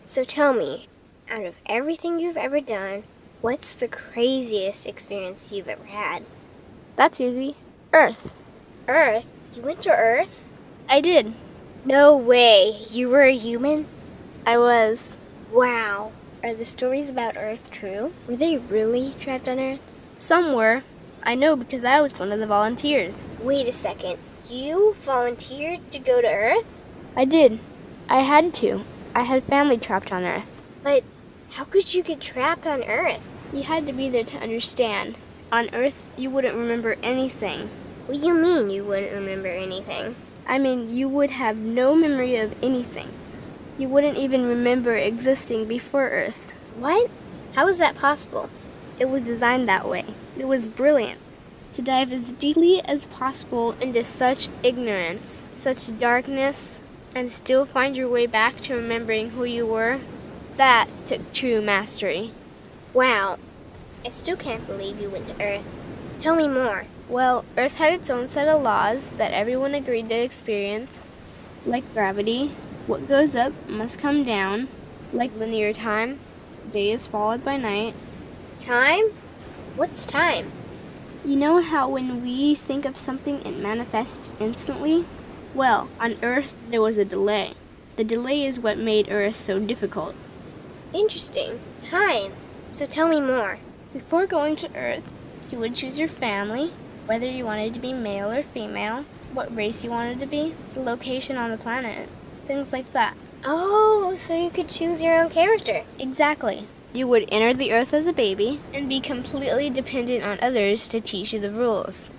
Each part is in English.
So tell me, out of everything you've ever done, what's the craziest experience you've ever had? That's easy. Earth. Earth? You went to Earth? I did. No way. You were a human? I was. Wow. Are the stories about Earth true? Were they really trapped on Earth? Some were. I know because I was one of the volunteers. Wait a second. You volunteered to go to Earth? I did. I had to. I had family trapped on Earth. But how could you get trapped on Earth? You had to be there to understand. On Earth, you wouldn't remember anything. What do you mean you wouldn't remember anything? I mean, you would have no memory of anything. You wouldn't even remember existing before Earth. What? How is that possible? It was designed that way. It was brilliant. To dive as deeply as possible into such ignorance, such darkness, and still find your way back to remembering who you were, that took true mastery. Wow. I still can't believe you went to Earth. Tell me more. Well, Earth had its own set of laws that everyone agreed to experience, like gravity. What goes up must come down, like linear time. Day is followed by night. Time? What's time? You know how when we think of something, it manifests instantly? Well, on Earth, there was a delay. The delay is what made Earth so difficult. Interesting. Time. So tell me more. Before going to Earth, you would choose your family, whether you wanted to be male or female, what race you wanted to be, the location on the planet, things like that. Oh, so you could choose your own character. Exactly. You would enter the Earth as a baby and be completely dependent on others to teach you the rules.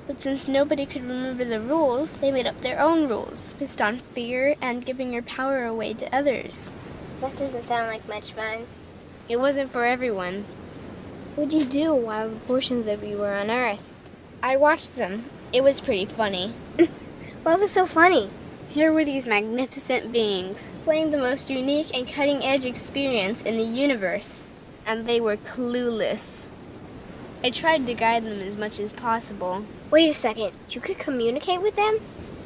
But since nobody could remember the rules, they made up their own rules, based on fear and giving your power away to others. That doesn't sound like much fun. It wasn't for everyone. What'd you do while portions of you were on Earth? I watched them. It was pretty funny. What was so funny? Here were these magnificent beings, playing the most unique and cutting-edge experience in the universe, and they were clueless. I tried to guide them as much as possible. Wait a second. You could communicate with them?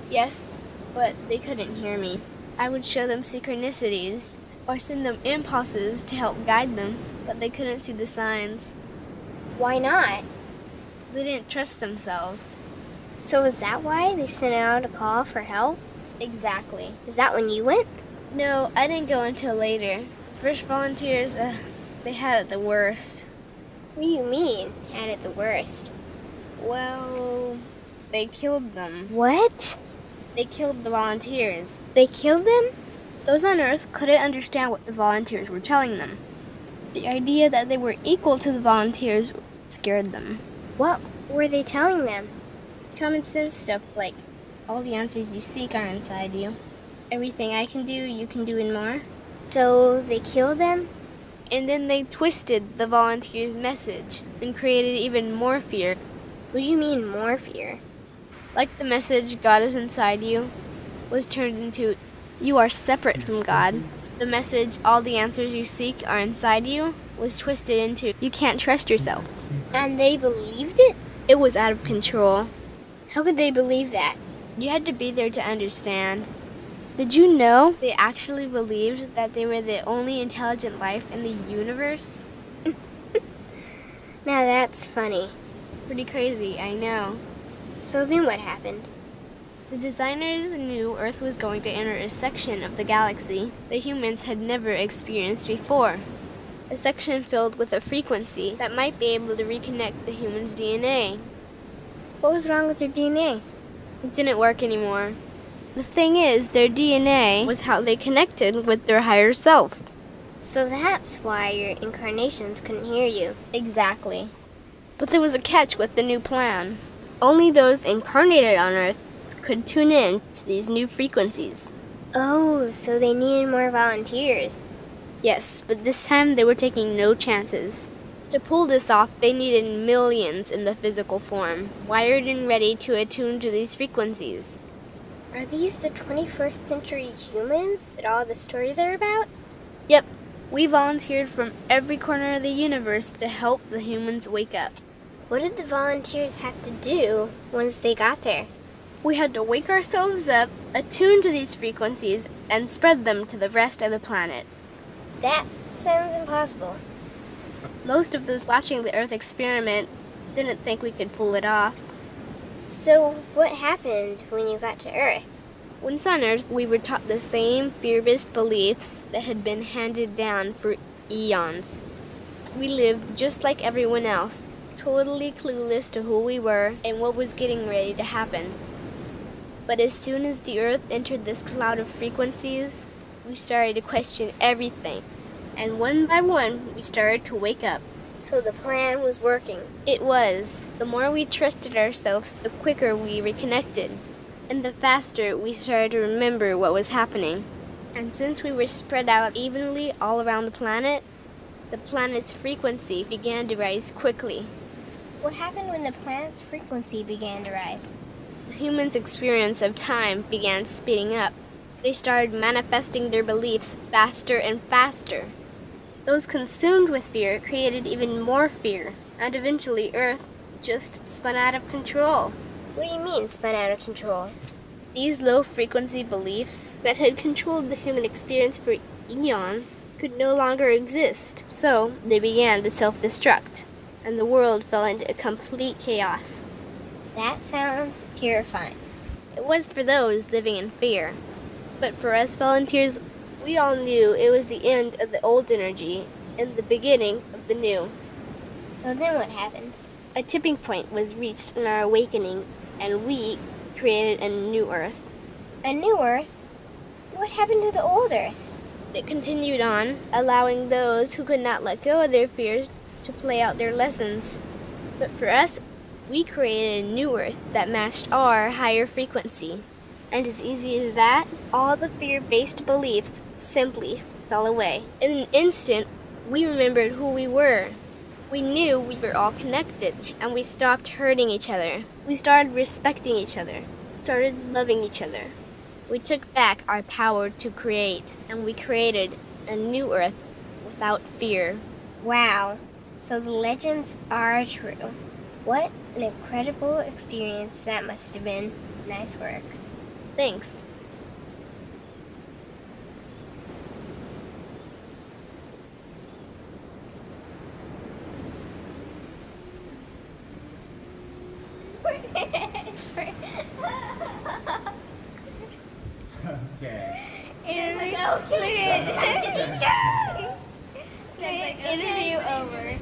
Yes, but they couldn't hear me. I would show them synchronicities, or send them impulses to help guide them, but they couldn't see the signs. Why not? They didn't trust themselves. So is that why they sent out a call for help? Exactly. Is that when you went? No, I didn't go until later. The first volunteers, they had it the worst. What do you mean, had it the worst? Well, they killed them. What? They killed the volunteers. They killed them? Those on Earth couldn't understand what the volunteers were telling them. The idea that they were equal to the volunteers scared them. What were they telling them? Common sense stuff like, all the answers you seek are inside you. Everything I can do, you can do and more. So they killed them? And then they twisted the volunteers' message and created even more fear. What do you mean more fear? Like the message, God is inside you, was turned into, you are separate from God. The message, all the answers you seek are inside you, was twisted into, you can't trust yourself. And they believed it? It was out of control. How could they believe that? You had to be there to understand. Did you know they actually believed that they were the only intelligent life in the universe? Now that's funny. Pretty crazy, I know. So then what happened? The designers knew Earth was going to enter a section of the galaxy that humans had never experienced before. A section filled with a frequency that might be able to reconnect the human's DNA. What was wrong with their DNA? It didn't work anymore. The thing is, their DNA was how they connected with their higher self. So that's why your incarnations couldn't hear you. Exactly. But there was a catch with the new plan. Only those incarnated on Earth could tune in to these new frequencies. Oh, so they needed more volunteers. Yes, but this time they were taking no chances. To pull this off, they needed millions in the physical form, wired and ready to attune to these frequencies. Are these the 21st century humans that all the stories are about? Yep. We volunteered from every corner of the universe to help the humans wake up. What did the volunteers have to do once they got there? We had to wake ourselves up, attune to these frequencies, and spread them to the rest of the planet. That sounds impossible. Most of those watching the Earth experiment didn't think we could pull it off. So, what happened when you got to Earth? Once on Earth, we were taught the same fear-based beliefs that had been handed down for eons. We lived just like everyone else, totally clueless to who we were and what was getting ready to happen. But as soon as the Earth entered this cloud of frequencies, we started to question everything. And one by one, we started to wake up. So the plan was working. It was. The more we trusted ourselves, the quicker we reconnected. And the faster we started to remember what was happening. And since we were spread out evenly all around the planet's frequency began to rise quickly. What happened when the planet's frequency began to rise? The humans' experience of time began speeding up. They started manifesting their beliefs faster and faster. Those consumed with fear created even more fear, and eventually Earth just spun out of control. What do you mean, spun out of control? These low-frequency beliefs that had controlled the human experience for eons could no longer exist, so they began to self-destruct, and the world fell into a complete chaos. That sounds terrifying. It was for those living in fear, but for us volunteers, we all knew it was the end of the old energy and the beginning of the new. So then what happened? A tipping point was reached in our awakening, and we created a new Earth. A new Earth? What happened to the old Earth? It continued on, allowing those who could not let go of their fears to play out their lessons. But for us, we created a new Earth that matched our higher frequency. And as easy as that, all the fear-based beliefs simply fell away. In an instant, we remembered who we were. We knew we were all connected, and we stopped hurting each other. We started respecting each other, started loving each other. We took back our power to create, and we created a new Earth without fear. Wow, so the legends are true. What an incredible experience that must have been. Nice work. Thanks. Okay. Interview over.